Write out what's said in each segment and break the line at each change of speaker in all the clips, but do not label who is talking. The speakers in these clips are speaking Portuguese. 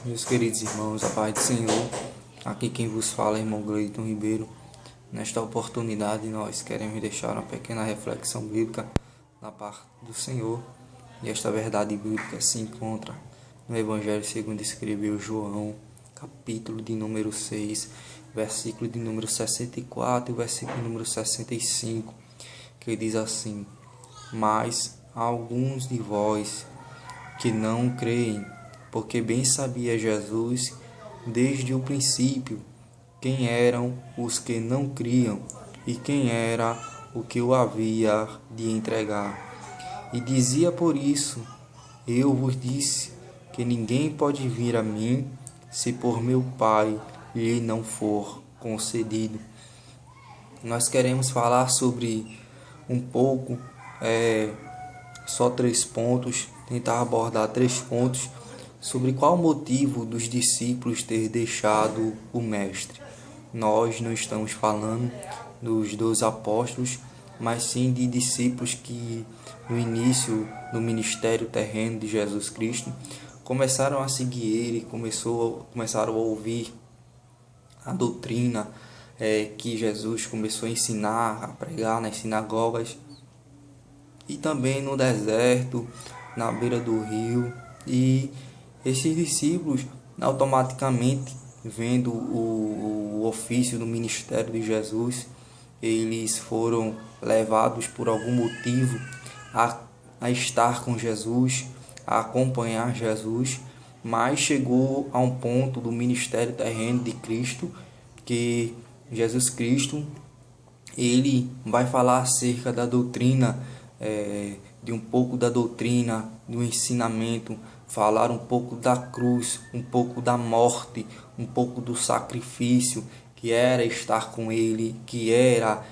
Meus queridos irmãos, a paz do Senhor, aqui quem vos fala é irmão Gleiton Ribeiro. Nesta oportunidade nós queremos deixar uma pequena reflexão bíblica da parte do Senhor. E esta verdade bíblica se encontra no Evangelho segundo escreveu João, capítulo de número 6, versículo de número 64 e versículo de número 65, que diz assim: Mas há alguns de vós que não creem, porque bem sabia Jesus desde o princípio quem eram os que não criam e quem era o que o havia de entregar. E dizia por isso: Eu vos disse que ninguém pode vir a mim se por meu Pai lhe não for concedido. Nós queremos falar sobre um pouco, só 3 pontos, tentar abordar 3 pontos sobre qual o motivo dos discípulos ter deixado o Mestre. Nós não estamos falando dos 12 apóstolos, mas sim de discípulos que no início do ministério terreno de Jesus Cristo começaram a seguir ele, começaram a ouvir a doutrina que Jesus começou a ensinar, a pregar nas sinagogas e também no deserto, na beira do rio. E esses discípulos, automaticamente, vendo o ofício do ministério de Jesus, eles foram levados por algum motivo a estar com Jesus, a acompanhar Jesus, mas chegou a um ponto do ministério terreno de Cristo que Jesus Cristo ele vai falar acerca da doutrina, de um pouco da doutrina, do ensinamento, falar um pouco da cruz, um pouco da morte, um pouco do sacrifício, que era estar com ele, que era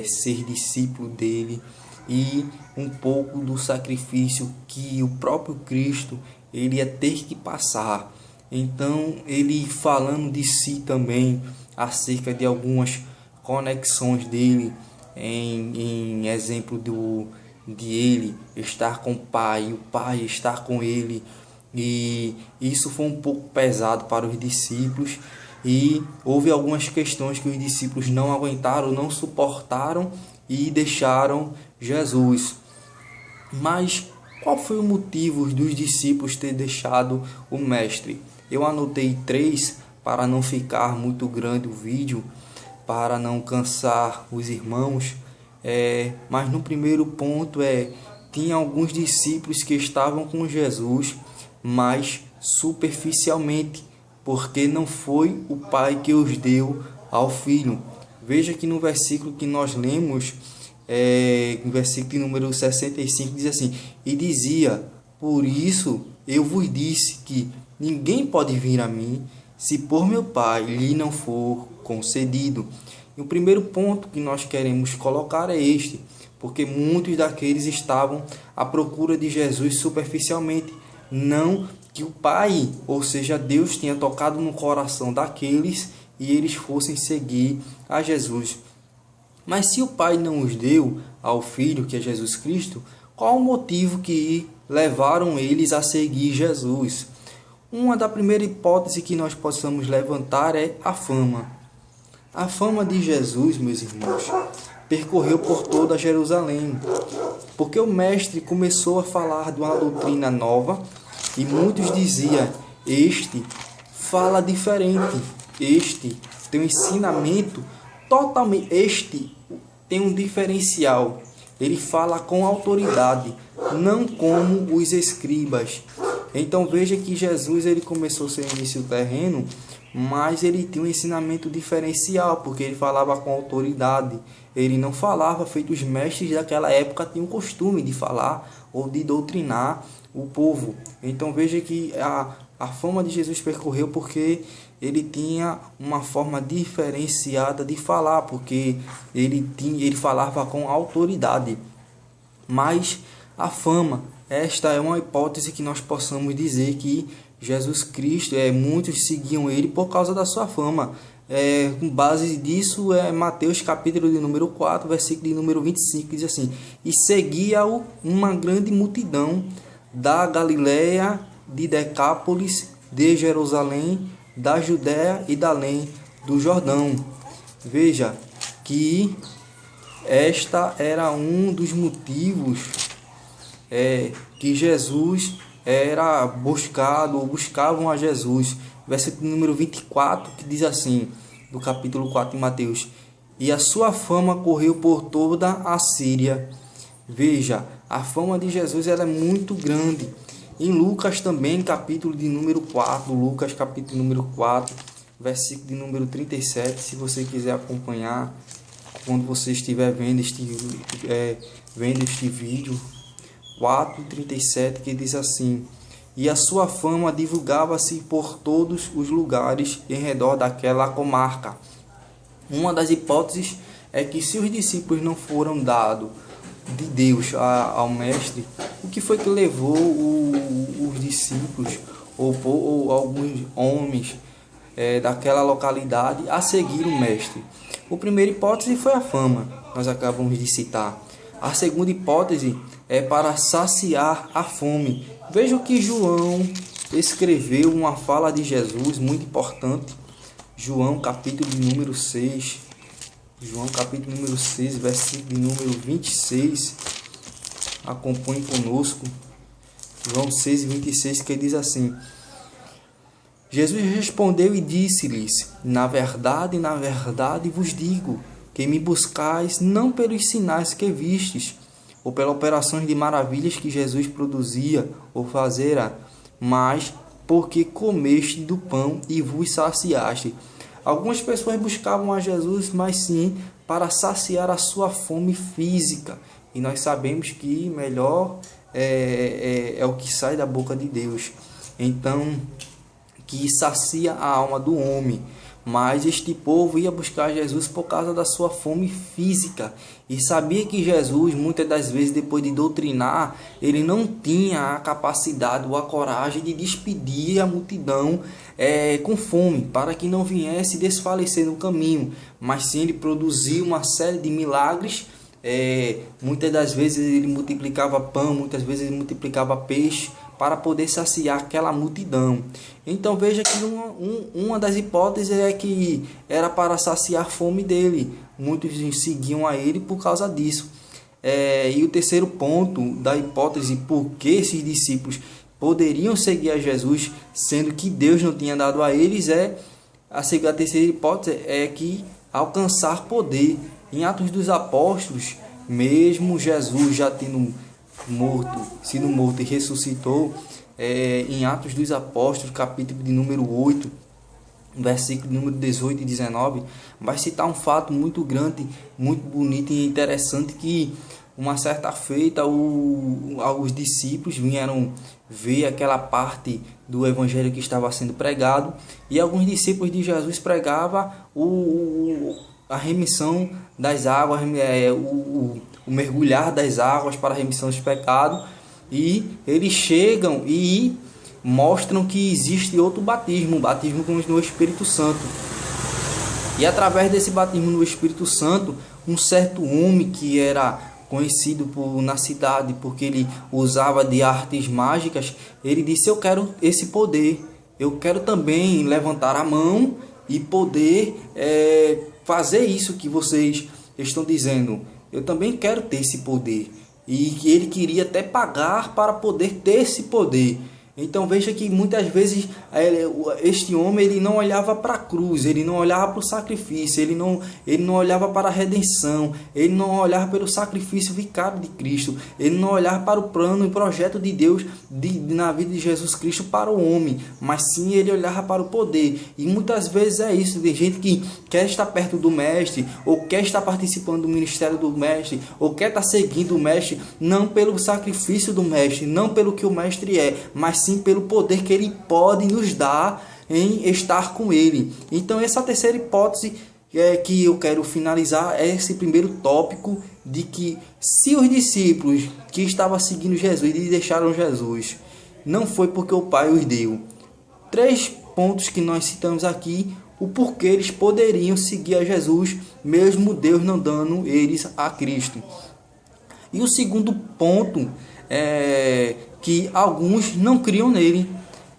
ser discípulo dele, e um pouco do sacrifício que o próprio Cristo ele ia ter que passar. Então, ele falando de si também, acerca de algumas conexões dele, em exemplo de ele estar com o Pai, o Pai estar com ele, e isso foi um pouco pesado para os discípulos, e houve algumas questões que os discípulos não aguentaram, não suportaram e deixaram Jesus. Mas qual foi o motivo dos discípulos ter deixado o Mestre? Eu anotei 3 para não ficar muito grande o vídeo, para não cansar os irmãos. Mas no primeiro ponto tinha alguns discípulos que estavam com Jesus, mas superficialmente, porque não foi o Pai que os deu ao Filho. Veja que no versículo que nós lemos, no versículo número 65, diz assim: E dizia, por isso eu vos disse que ninguém pode vir a mim se por meu Pai lhe não for concedido. E o primeiro ponto que nós queremos colocar é este, porque muitos daqueles estavam à procura de Jesus superficialmente, não que o Pai, ou seja, Deus, tinha tocado no coração daqueles e eles fossem seguir a Jesus. Mas se o Pai não os deu ao Filho, que é Jesus Cristo, qual o motivo que levaram eles a seguir Jesus? Uma da primeira hipótese que nós possamos levantar é a fama. A fama de Jesus, meus irmãos, percorreu por toda Jerusalém, porque o Mestre começou a falar de uma doutrina nova e muitos diziam: este fala diferente, este tem um ensinamento totalmente, este tem um diferencial, ele fala com autoridade, não como os escribas. Então veja que Jesus ele começou seu início terreno, mas ele tinha um ensinamento diferencial, porque ele falava com autoridade. Ele não falava feito os mestres daquela época tinham o costume de falar ou de doutrinar o povo. Então veja que a fama de Jesus percorreu porque ele tinha uma forma diferenciada de falar, porque ele falava com autoridade. Mas a fama, esta é uma hipótese que nós possamos dizer que Jesus Cristo, muitos seguiam ele por causa da sua fama. Com base disso, Mateus capítulo de número 4, versículo de número 25, diz assim: E seguia-o uma grande multidão da Galiléia, de Decápolis de Jerusalém, da Judéia e da além do Jordão. Veja que esta era um dos motivos que Jesus era buscado, ou buscavam a Jesus. Versículo número 24, que diz assim, do capítulo 4 de Mateus: e a sua fama correu por toda a Síria. Veja, a fama de Jesus era muito grande. Em Lucas também, capítulo de número 4, Lucas capítulo número 4, versículo de número 37, se você quiser acompanhar, quando você estiver vendo este vídeo, 4:37, que diz assim: e a sua fama divulgava-se por todos os lugares em redor daquela comarca. Uma das hipóteses é que se os discípulos não foram dados de Deus ao mestre, o que foi que levou os discípulos ou alguns homens daquela localidade a seguir o mestre? A primeira hipótese foi a fama, nós acabamos de citar. A segunda hipótese é para saciar a fome. Veja o que João escreveu, uma fala de Jesus muito importante. João capítulo de número 6. João capítulo número 6, versículo de número 26. Acompanhe conosco. João 6:26, que diz assim: Jesus respondeu e disse-lhes: na verdade vos digo, que me buscais não pelos sinais que vistes, ou pelas operações de maravilhas que Jesus produzia ou fazera, mas porque comeste do pão e vos saciaste. Algumas pessoas buscavam a Jesus, mas sim para saciar a sua fome física. E nós sabemos que melhor é o que sai da boca de Deus. Então, que sacia a alma do homem. Mas este povo ia buscar Jesus por causa da sua fome física. E sabia que Jesus, muitas das vezes, depois de doutrinar, ele não tinha a capacidade ou a coragem de despedir a multidão com fome, para que não viesse desfalecer no caminho. Mas sim, ele produziu uma série de milagres. Muitas das vezes ele multiplicava pão, muitas vezes ele multiplicava peixe, para poder saciar aquela multidão. Então veja que uma das hipóteses é que era para saciar a fome dele. Muitos seguiam a ele por causa disso. E o terceiro ponto da hipótese por que esses discípulos poderiam seguir a Jesus, sendo que Deus não tinha dado a eles, a terceira hipótese é que alcançar poder. Em Atos dos Apóstolos, mesmo Jesus já tendo sido morto e ressuscitou, em Atos dos Apóstolos, capítulo de número 8, versículo número 18 e 19, vai citar um fato muito grande, muito bonito e interessante, que uma certa feita os discípulos vieram ver aquela parte do evangelho que estava sendo pregado, e alguns discípulos de Jesus pregavam a remissão das águas, o mergulhar das águas para a remissão dos pecados, e eles chegam e mostram que existe outro batismo, batismo no Espírito Santo. E através desse batismo no Espírito Santo, um certo homem que era conhecido na cidade porque ele usava de artes mágicas, ele disse: eu quero esse poder, eu quero também levantar a mão e poder fazer isso que vocês estão dizendo. Eu também quero ter esse poder. E que ele queria até pagar para poder ter esse poder. Então veja que muitas vezes este homem ele não olhava para a cruz, ele não olhava para o sacrifício, ele não olhava para a redenção, ele não olhava pelo sacrifício vicário de Cristo, ele não olhava para o plano e projeto de Deus na vida de Jesus Cristo para o homem, mas sim ele olhava para o poder. E muitas vezes é isso, tem gente que quer estar perto do mestre, ou quer estar participando do ministério do mestre, ou quer estar seguindo o mestre, não pelo sacrifício do mestre, não pelo que o mestre é, mas sim pelo poder que ele pode nos dar em estar com ele. Então essa terceira hipótese que eu quero finalizar é esse primeiro tópico de que se os discípulos que estavam seguindo Jesus e deixaram Jesus, não foi porque o Pai os deu. 3 pontos que nós citamos aqui, o porquê eles poderiam seguir a Jesus, mesmo Deus não dando eles a Cristo. E o segundo ponto é que alguns não criam nele.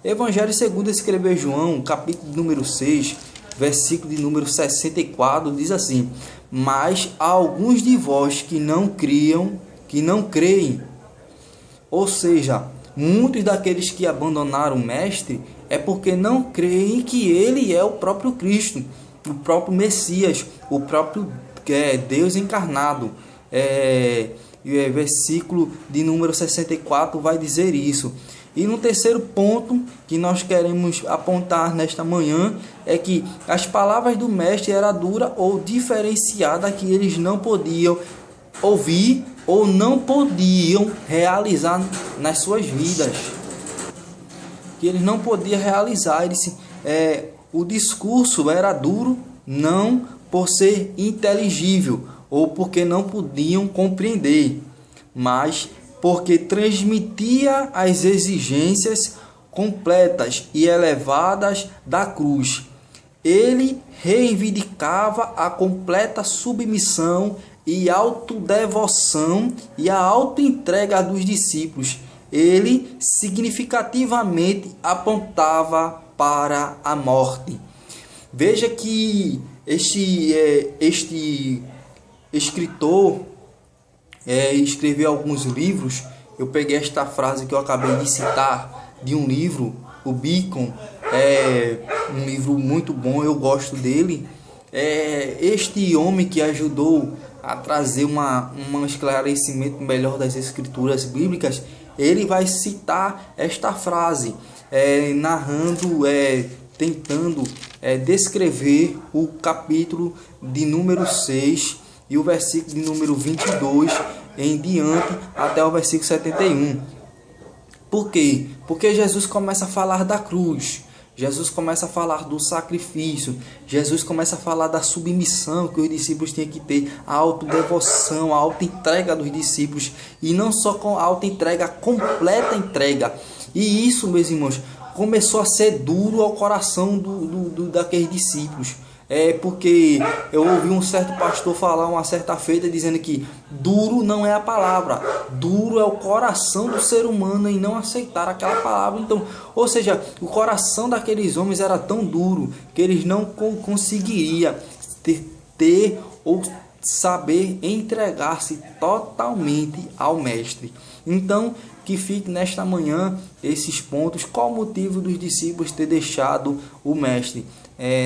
Evangelho segundo escreveu João, capítulo número 6, versículo de número 64, diz assim: mas há alguns de vós que não creem. Ou seja, muitos daqueles que abandonaram o Mestre é porque não creem que ele é o próprio Cristo, o próprio Messias, o próprio Deus encarnado. Versículo de número 64 vai dizer isso. E no terceiro ponto que nós queremos apontar nesta manhã é que as palavras do Mestre eram duras ou diferenciadas, que eles não podiam ouvir ou não podiam realizar nas suas vidas. Que eles não podiam realizar. O discurso era duro, não por ser inteligível ou porque não podiam compreender, mas porque transmitia as exigências completas e elevadas da cruz. Ele reivindicava a completa submissão e autodevoção e a autoentrega dos discípulos. Ele significativamente apontava para a morte. Veja que este escritor escreveu alguns livros. Eu peguei esta frase que eu acabei de citar de um livro, o Bacon, um livro muito bom, eu gosto dele. Este homem que ajudou a trazer um esclarecimento melhor das escrituras bíblicas, ele vai citar esta frase, narrando, tentando descrever o capítulo de número 6 e o versículo de número 22 em diante até o versículo 71. Por quê? Porque Jesus começa a falar da cruz, Jesus começa a falar do sacrifício, Jesus começa a falar da submissão que os discípulos tinham que ter, a autodevoção, a autoentrega dos discípulos, e não só com a autoentrega, a completa entrega. E isso, meus irmãos, começou a ser duro ao coração daqueles discípulos. Porque eu ouvi um certo pastor falar uma certa feita dizendo que duro não é a palavra, duro é o coração do ser humano em não aceitar aquela palavra. Então, ou seja, o coração daqueles homens era tão duro que eles não conseguiriam ter ou saber entregar-se totalmente ao Mestre. Então, que fique nesta manhã esses pontos. Qual o motivo dos discípulos ter deixado o Mestre?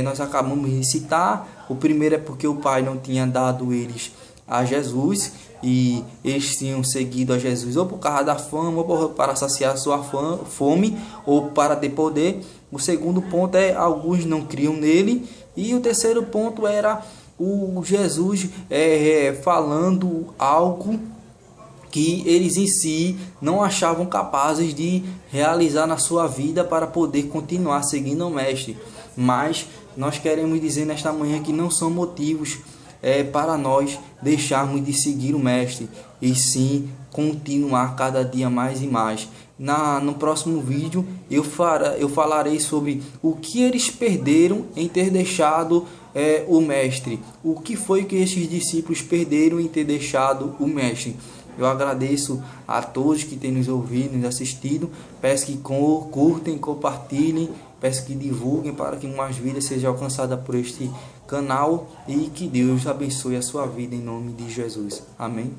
Nós acabamos de citar. O primeiro é porque o Pai não tinha dado eles a Jesus, e eles tinham seguido a Jesus ou por causa da fama, ou para saciar sua fome, ou para ter poder. O segundo ponto é alguns não criam nele. E o terceiro ponto era o Jesus falando algo que eles em si não achavam capazes de realizar na sua vida para poder continuar seguindo o Mestre. Mas nós queremos dizer nesta manhã que não são motivos para nós deixarmos de seguir o Mestre, e sim continuar cada dia mais e mais. No próximo vídeo eu falarei sobre o que eles perderam em ter deixado o Mestre. O que foi que esses discípulos perderam em ter deixado o Mestre? Eu agradeço a todos que têm nos ouvido, nos assistido. Peço que curtem, compartilhem. Peço que divulguem para que mais vidas sejam alcançadas por este canal. E que Deus abençoe a sua vida em nome de Jesus. Amém.